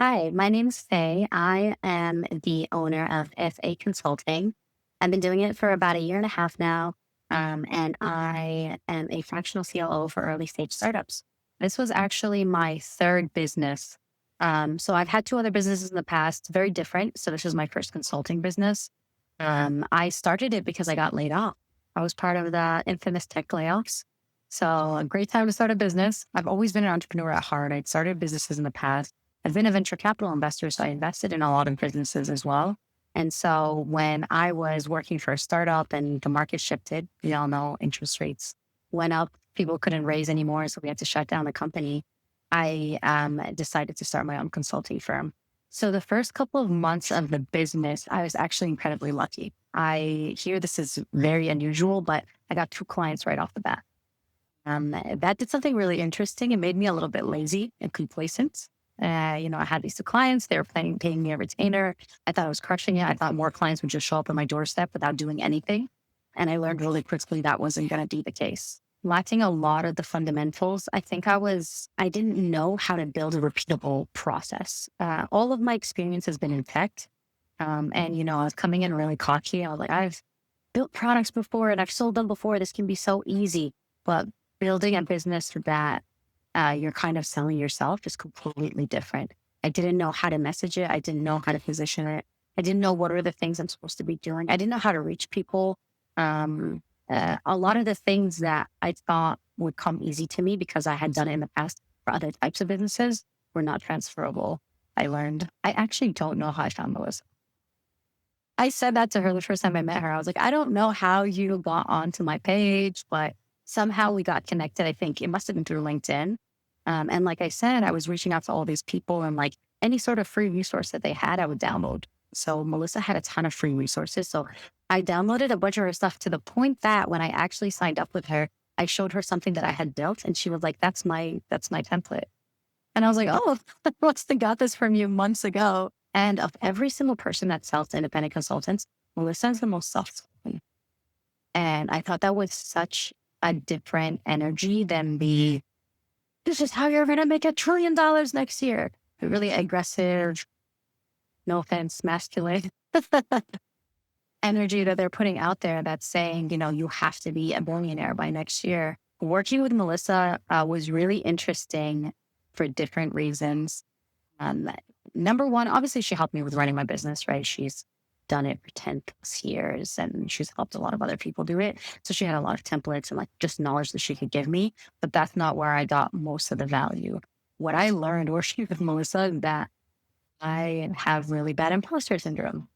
Hi, my name is Faye. I am the owner of FA Consulting. I've been doing it for about a year and a half now, and I am a fractional CLO for early stage startups. This was actually my third business. So I've had two other businesses in the past, very different. So this is my first consulting business. I started it because I got laid off. I was part of the infamous tech layoffs. So a great time to start a business. I've always been an entrepreneur at heart. I'd started businesses in the past. I've been a venture capital investor, so I invested in a lot of businesses as well. And so when I was working for a startup and the market shifted, we all know interest rates went up, people couldn't raise anymore, so we had to shut down the company. I decided to start my own consulting firm. So the first couple of months of the business, I was actually incredibly lucky. I hear this is very unusual, but I got two clients right off the bat. That did something really interesting. It made me a little bit lazy and complacent. I had these two clients. They were paying me a retainer. I thought I was crushing it. I thought more clients would just show up at my doorstep without doing anything. And I learned really quickly that wasn't going to be the case. Lacking a lot of the fundamentals, I didn't know how to build a repeatable process. All of my experience has been in tech. I was coming in really cocky. I was like, I've built products before and I've sold them before. This can be so easy. But building a business that you're kind of selling yourself is completely different. I didn't know how to message it. I didn't know how to position it. I didn't know what are the things I'm supposed to be doing. I didn't know how to reach people. A lot of the things that I thought would come easy to me because I had done it in the past for other types of businesses were not transferable. I learned. I actually don't know how I found Melissa. I said that to her the first time I met her. I was like, I don't know how you got onto my page, but somehow we got connected. I think it must have been through LinkedIn. And like I said, I was reaching out to all these people and like any sort of free resource that they had, I would download. So Melissa had a ton of free resources. So I downloaded a bunch of her stuff to the point that when I actually signed up with her, I showed her something that I had built and she was like, that's my template. And I was like, oh, I must have got this from you months ago. And of every single person that sells to independent consultants, Melissa is the most soft spoken. And I thought that was such a different energy than this is how you're going to make $1 trillion next year. The really aggressive, no offense, masculine energy that they're putting out there that's saying, you have to be a billionaire by next year. Working with Melissa was really interesting for different reasons. Um, Number one, obviously, she helped me with running my business, right? She's done it for 10 plus years and she's helped a lot of other people do it. So she had a lot of templates and like just knowledge that she could give me, but that's not where I got most of the value. What I learned working with Melissa is that I have really bad imposter syndrome.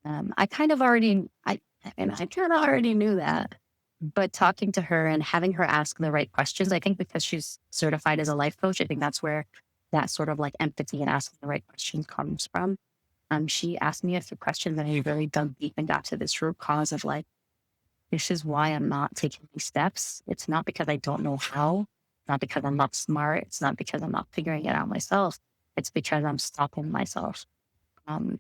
I kind of already, I kind of already knew that, but talking to her and having her ask the right questions, I think because she's certified as a life coach, I think that's where that sort of like empathy and asking the right questions comes from. She asked me a few questions and I really dug deep and got to this root cause of like, this is why I'm not taking these steps. It's not because I don't know how, not because I'm not smart. It's not because I'm not figuring it out myself. It's because I'm stopping myself.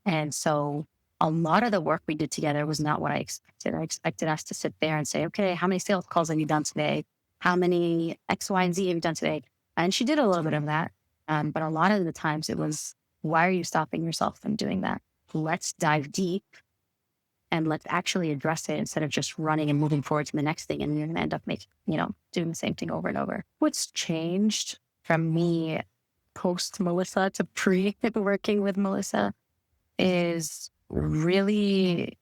And so a lot of the work we did together was not what I expected. I expected us to sit there and say, okay, how many sales calls have you done today? How many X, Y, and Z have you done today? And she did a little bit of that. But a lot of the times it was, why are you stopping yourself from doing that? Let's dive deep and let's actually address it instead of just running and moving forward to the next thing. And you're going to end up doing the same thing over and over. What's changed from me post Melissa to pre working with Melissa is really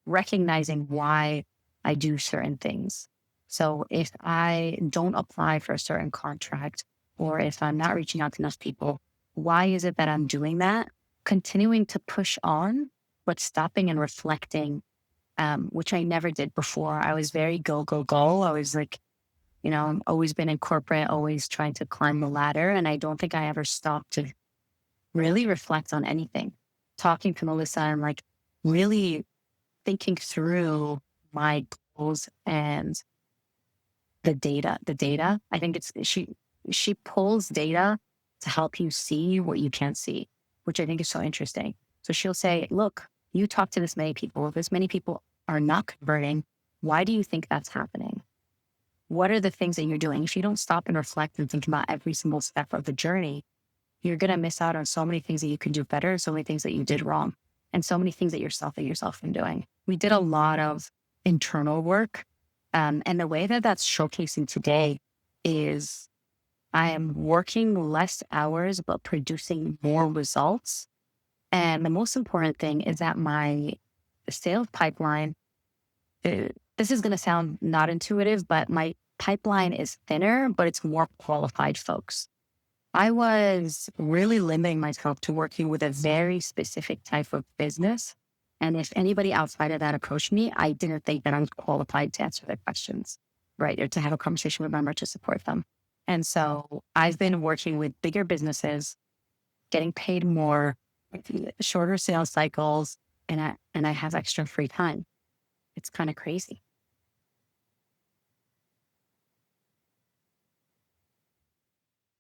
recognizing why I do certain things. So if I don't apply for a certain contract or if I'm not reaching out to enough people, why is it that I'm doing that? Continuing to push on, but stopping and reflecting, which I never did before. I was very go, go, go. I was like, I've always been in corporate, always trying to climb the ladder. And I don't think I ever stopped to really reflect on anything. Talking to Melissa and like really thinking through my goals and the data. I think she pulls data to help you see what you can't see, which I think is so interesting. So she'll say, look, you talk to this many people. If this many people are not converting, why do you think that's happening? What are the things that you're doing? If you don't stop and reflect and think about every single step of the journey, you're going to miss out on so many things that you can do better, so many things that you did wrong, and so many things that you're stopping yourself from doing. We did a lot of internal work. And the way that that's showcasing today is I am working less hours, but producing more results. And the most important thing is that my sales pipeline, this is going to sound not intuitive, but my pipeline is thinner, but it's more qualified folks. I was really limiting myself to working with a very specific type of business. And if anybody outside of that approached me, I didn't think that I was qualified to answer their questions, right? Or to have a conversation with them or to support them. And so I've been working with bigger businesses, getting paid more, shorter sales cycles, and I have extra free time. It's kind of crazy.